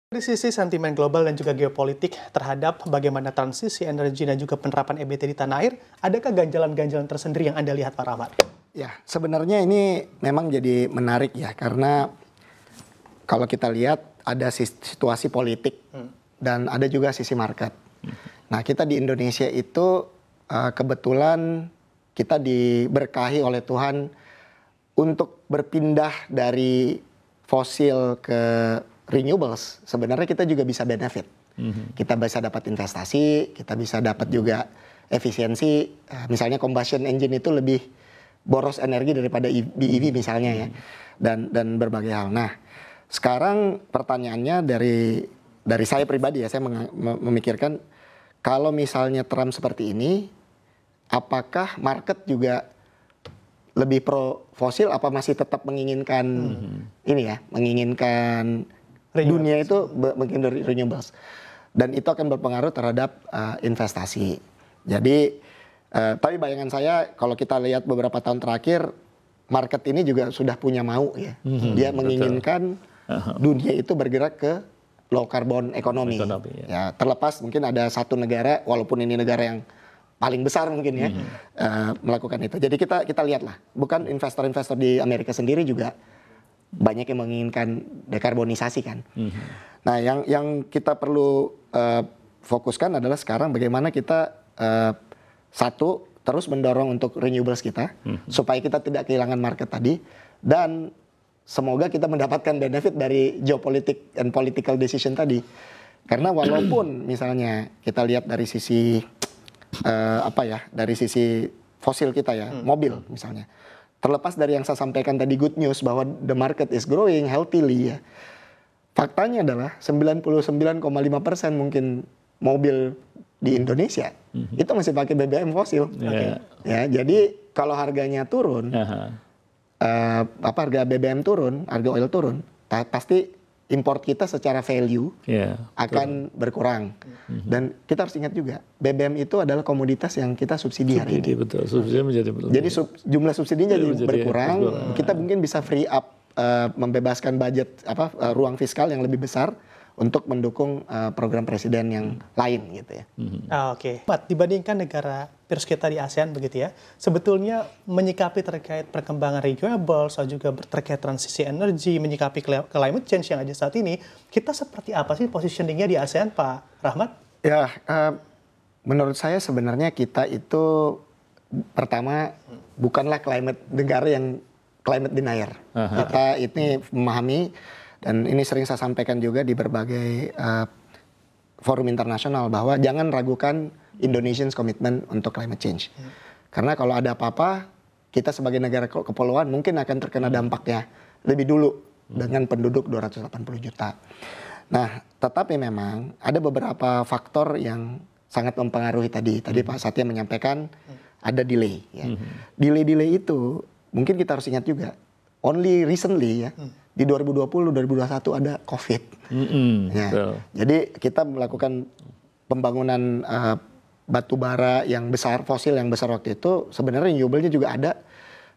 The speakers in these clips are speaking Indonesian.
Dari sisi sentimen global dan juga geopolitik terhadap bagaimana transisi energi dan juga penerapan EBT di tanah air, adakah ganjalan-ganjalan tersendiri yang Anda lihat, Pak Rahmat? Ya, sebenarnya ini memang jadi menarik ya, karena kalau kita lihat ada situasi politik dan ada juga sisi market. Nah, kita di Indonesia itu kebetulan kita diberkahi oleh Tuhan untuk berpindah dari fosil ke renewables. Sebenarnya kita juga bisa benefit. Kita bisa dapat investasi, kita bisa dapat juga efisiensi. Misalnya combustion engine itu lebih boros energi daripada EV misalnya ya, dan berbagai hal. Nah, sekarang pertanyaannya dari saya pribadi ya, saya memikirkan kalau misalnya Trump seperti ini, apakah market juga lebih pro fosil, apa masih tetap menginginkan ini ya, menginginkan dunia itu mungkin dari renewables, dan itu akan berpengaruh terhadap investasi. Jadi tapi bayangan saya kalau kita lihat beberapa tahun terakhir, market ini juga sudah punya mau ya, dia menginginkan dunia itu bergerak ke low carbon ekonomi. Ya, terlepas mungkin ada satu negara, walaupun ini negara yang paling besar mungkin ya, melakukan itu. Jadi kita lihatlah, bukan investor-investor di Amerika sendiri juga banyak yang menginginkan dekarbonisasi kan. Nah, yang kita perlu fokuskan adalah sekarang bagaimana kita satu terus mendorong untuk renewables kita supaya kita tidak kehilangan market tadi, dan semoga kita mendapatkan benefit dari geopolitik and political decision tadi. Karena walaupun misalnya kita lihat dari sisi dari sisi fosil kita ya, mobil misalnya. Terlepas dari yang saya sampaikan tadi good news bahwa the market is growing healthily ya. Faktanya adalah 99,5% mungkin mobil di Indonesia itu masih pakai BBM fosil. Ya, jadi kalau harganya turun, harga BBM turun, harga oil turun, pasti import kita secara value akan berkurang. Dan kita harus ingat juga, BBM itu adalah komoditas yang kita subsidi hari ini. Betul, subsidi menjadi berkurang. Jadi jumlah subsidinya jadi berkurang, kita mungkin bisa free up, membebaskan budget ruang fiskal yang lebih besar untuk mendukung program presiden yang lain gitu ya. Oke. Dibandingkan negara peers kita di ASEAN begitu ya, sebetulnya menyikapi terkait perkembangan renewables, juga terkait transisi energi, menyikapi climate change yang ada saat ini, kita seperti apa sih positioningnya di ASEAN, Pak Rahmat? Ya, menurut saya sebenarnya kita itu pertama bukanlah negara yang climate denier. Kita ini memahami, dan ini sering saya sampaikan juga di berbagai forum internasional, bahwa jangan ragukan Indonesia's commitment untuk climate change. Karena kalau ada apa-apa, kita sebagai negara kepulauan mungkin akan terkena dampaknya lebih dulu dengan penduduk 280 juta. Nah, tetapi memang ada beberapa faktor yang sangat mempengaruhi tadi. Tadi Pak Satya menyampaikan ada delay. Ya. Delay itu mungkin kita harus ingat juga. Only recently ya, di 2020-2021 ada COVID. Ya. Jadi kita melakukan pembangunan batu bara yang besar, fosil yang besar waktu itu, sebenarnya renewable-nya juga ada.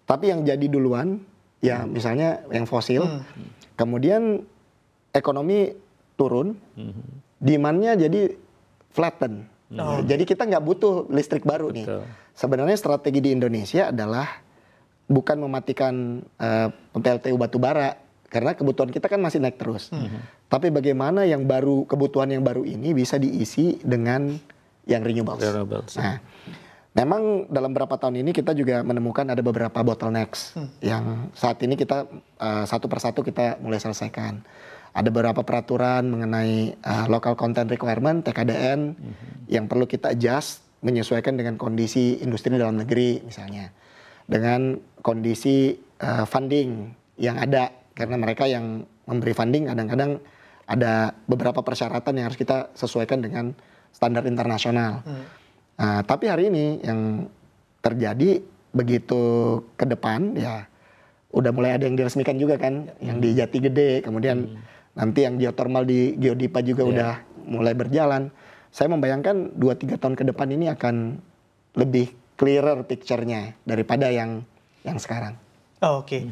Tapi yang jadi duluan, ya misalnya yang fosil, kemudian ekonomi turun, demand-nya jadi flatten. Jadi kita nggak butuh listrik baru nih. Sebenarnya strategi di Indonesia adalah bukan mematikan PLTU batubara, karena kebutuhan kita kan masih naik terus. Tapi bagaimana yang baru, kebutuhan yang baru ini bisa diisi dengan yang renewables. Nah, memang dalam beberapa tahun ini kita juga menemukan ada beberapa bottlenecks yang saat ini kita satu persatu kita mulai selesaikan. Ada beberapa peraturan mengenai local content requirement (TKDN) yang perlu kita adjust menyesuaikan dengan kondisi industri dalam negeri misalnya, dengan kondisi funding yang ada, karena mereka yang memberi funding kadang-kadang ada beberapa persyaratan yang harus kita sesuaikan dengan standar internasional. Tapi hari ini yang terjadi begitu ke depan ya, udah mulai ada yang diresmikan juga kan, yang di Jati Gede, kemudian nanti yang geothermal di Geodipa juga udah mulai berjalan. Saya membayangkan 2-3 tahun ke depan ini akan lebih clearer picture-nya daripada yang sekarang. Oke,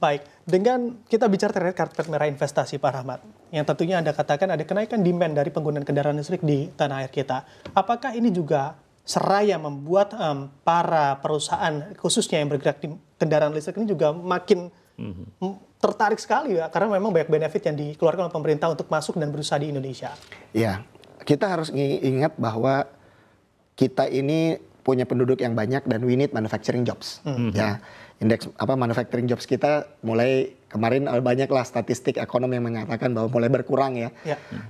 baik. Dengan kita bicara terkait karpet merah investasi, Pak Rahmat, yang tentunya Anda katakan ada kenaikan demand dari penggunaan kendaraan listrik di tanah air kita. Apakah ini juga seraya membuat para perusahaan, khususnya yang bergerak di kendaraan listrik ini juga makin tertarik sekali ya, karena memang banyak benefit yang dikeluarkan oleh pemerintah untuk masuk dan berusaha di Indonesia. Ya, kita harus ingat bahwa kita ini punya penduduk yang banyak dan we need manufacturing jobs. Ya, indeks manufacturing jobs kita mulai kemarin banyaklah statistik ekonomi yang menyatakan bahwa mulai berkurang ya.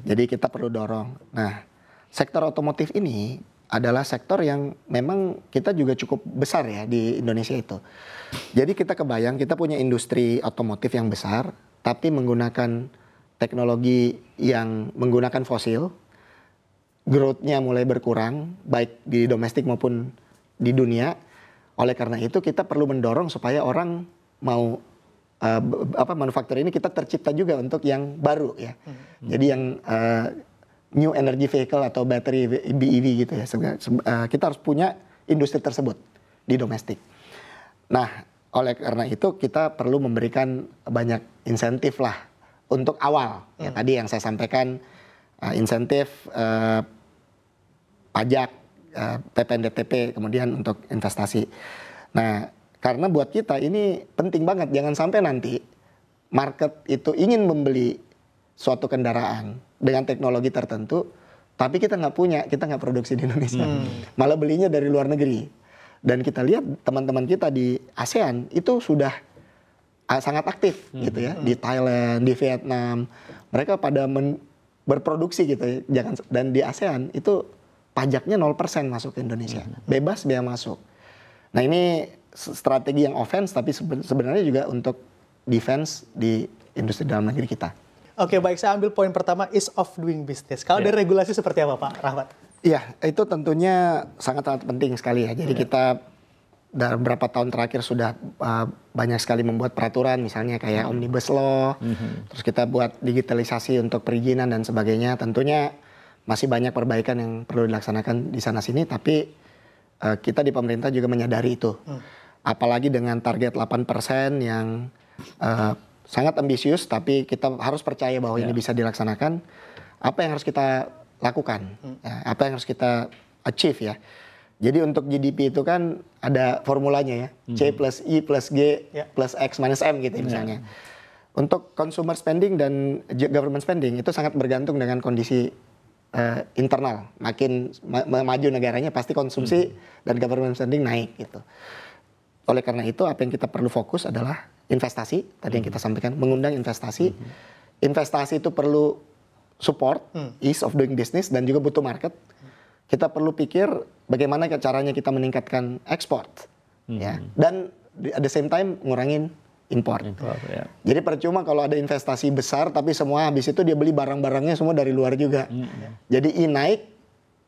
Jadi kita perlu dorong. Nah, sektor otomotif ini adalah sektor yang memang kita juga cukup besar ya di Indonesia itu. Jadi kita kebayang kita punya industri otomotif yang besar, tapi menggunakan teknologi yang menggunakan fosil. Growth-nya mulai berkurang, baik di domestik maupun di dunia. Oleh karena itu kita perlu mendorong supaya orang mau manufaktur ini kita tercipta juga untuk yang baru ya. Jadi yang new energy vehicle atau battery BEV gitu ya. Kita harus punya industri tersebut di domestik. Nah, oleh karena itu kita perlu memberikan banyak insentif lah untuk awal. Ya, tadi yang saya sampaikan insentif pajak, PPNBM, kemudian untuk investasi. Nah, karena buat kita ini penting banget, jangan sampai nanti market itu ingin membeli suatu kendaraan dengan teknologi tertentu, tapi kita nggak produksi di Indonesia, malah belinya dari luar negeri. Dan kita lihat teman-teman kita di ASEAN itu sudah sangat aktif gitu ya, di Thailand, di Vietnam, mereka pada berproduksi gitu ya. Dan di ASEAN itu pajaknya 0% masuk ke Indonesia. Bebas biaya masuk. Nah, ini strategi yang offense tapi sebenarnya juga untuk defense di industri dalam negeri kita. Oke, baik, saya ambil poin pertama, ease of doing business. Kalau dari regulasi seperti apa, Pak Rahmat? Iya, itu tentunya sangat-sangat penting sekali ya. Jadi kita dalam beberapa tahun terakhir sudah banyak sekali membuat peraturan, misalnya kayak Omnibus Law, terus kita buat digitalisasi untuk perizinan dan sebagainya. Tentunya masih banyak perbaikan yang perlu dilaksanakan di sana-sini, tapi kita di pemerintah juga menyadari itu. Apalagi dengan target 8% yang sangat ambisius, tapi kita harus percaya bahwa ini bisa dilaksanakan. Apa yang harus kita lakukan? Apa yang harus kita achieve ya? Jadi untuk GDP itu kan ada formulanya ya, C plus I plus G plus X minus M gitu misalnya. Untuk consumer spending dan government spending itu sangat bergantung dengan kondisi internal. Makin maju negaranya pasti konsumsi dan government spending naik gitu. Oleh karena itu apa yang kita perlu fokus adalah investasi, tadi yang kita sampaikan, mengundang investasi. Investasi itu perlu support, ease of doing business dan juga butuh market. Kita perlu pikir bagaimana caranya kita meningkatkan ekspor, ya, dan at the same time ngurangin import. Ya. Jadi percuma kalau ada investasi besar, tapi semua habis itu dia beli barang-barangnya semua dari luar juga. Jadi I naik,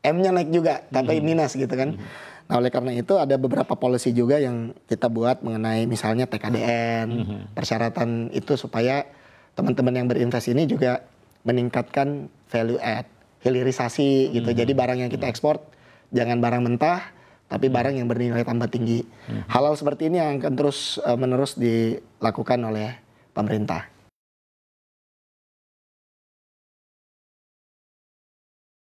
M-nya naik juga, tapi minus gitu kan. Nah, oleh karena itu ada beberapa policy juga yang kita buat mengenai misalnya TKDN, persyaratan itu supaya teman-teman yang berinvestasi ini juga meningkatkan value add. Hilirisasi gitu. Jadi barang yang kita ekspor jangan barang mentah, tapi barang yang bernilai tambah tinggi. Hal-hal seperti ini yang akan terus menerus dilakukan oleh pemerintah.